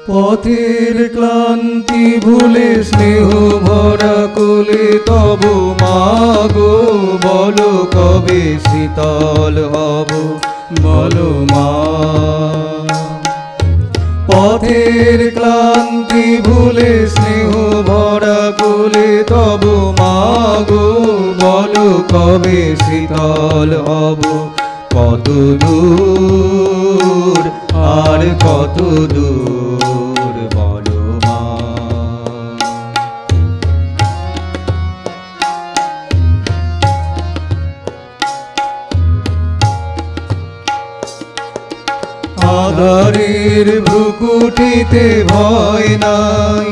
পথের ক্লান্তি ভুলে স্নেহ ভরা কোলে তব মাগো বলো কবে শীতল হব বলো মা। পথের ক্লান্তি ভুলে স্নেহ ভরা কোলে তব মাগো বলো কবে শীতল হব। কত দূর আর কত দূর বলো মা। আধারের ভ্রুকুটিতে ভয় নাই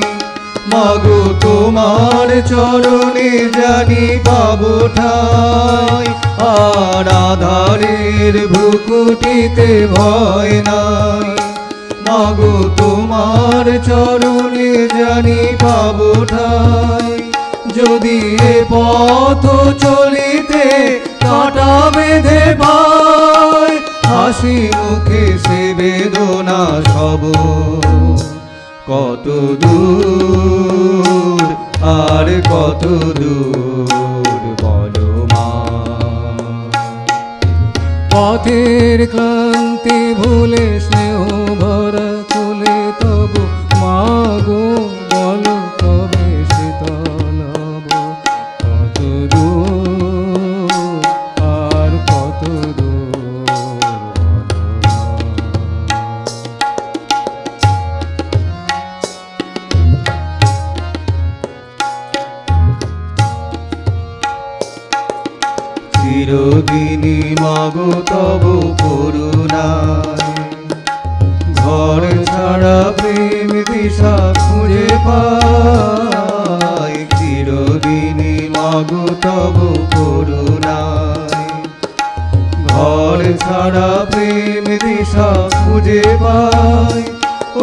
মাগো তোমার চরণে জানি পাবো ঠাই। আর আধারের ভ্রুকুটিতে ভয় নাই মাগো তোমার চরণে জানি পাবো ঠাই। যদি এ পথ চলিতে কাঁটা বেঁধে পায় হাসি মুখে সে বেদনা সব। কত দূর আর কত দূর বলো মা। পথের ক্লান্তি ভুলে স্নেহ ভরা কোলে তব মাগো বলো কবে শীতল হব। কত দূর আর কত দূর চিরদিনই মাগো তব করুণায় ঘর ছাড়া প্রেম দিশা খুঁজে পাই। চিরদিনই মাগো তব করুণায় ঘর ছাড়া প্রেম দিশা খুঁজে পাই।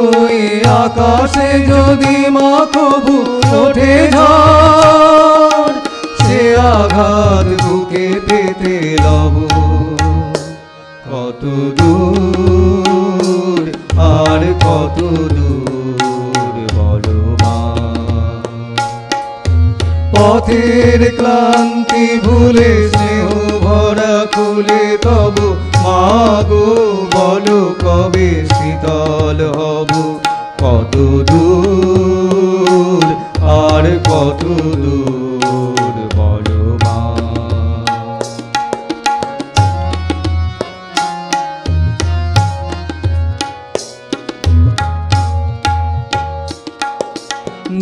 ওই আকাশে যদি মা কবু ওঠে ঝড় সে আঘাত বুকে পেতে লব। কত দূর আর কত দূর বলো মা। পথের ক্লান্তি ভুলে স্নেহ ভরা কোলে তব মাগো বলো কবে শীতল হব। কত দূর আর কত দূর বলো মা।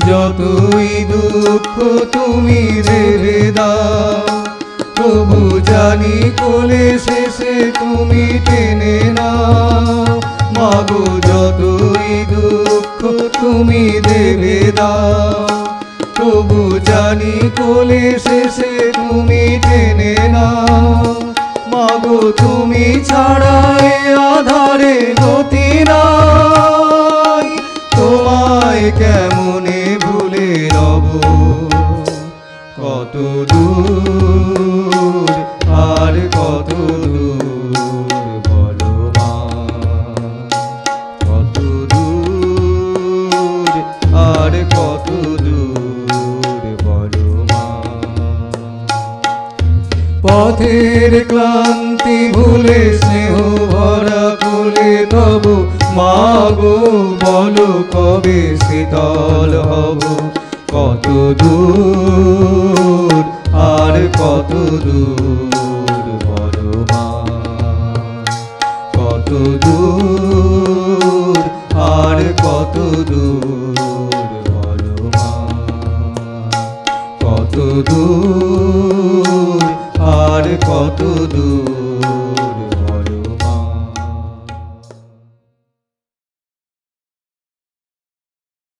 যতই দুঃখ তুমি দেবে দাও তবু জানি কোলে শেষে তুমি টেনে নাও। মাগো যতই দুঃখ তুমি দেবে দাও তবু জানি কোলে শেষে তুমি টেনে নাও। মাগো তুমি ছাড়া এ আধারে গতি নাই তোমায় কেমনে ভুলে রব। কত দূর আর কত দূর বলো মা। কত দূর আর কত দূর বলো মা। পথের ক্লান্তি ভুলে স্নেহ ভরা কোলে তব মাগো বলো কবে শীতল হব। কত দূর আর কত দূর বলো মা। কত দূর আর কত দূর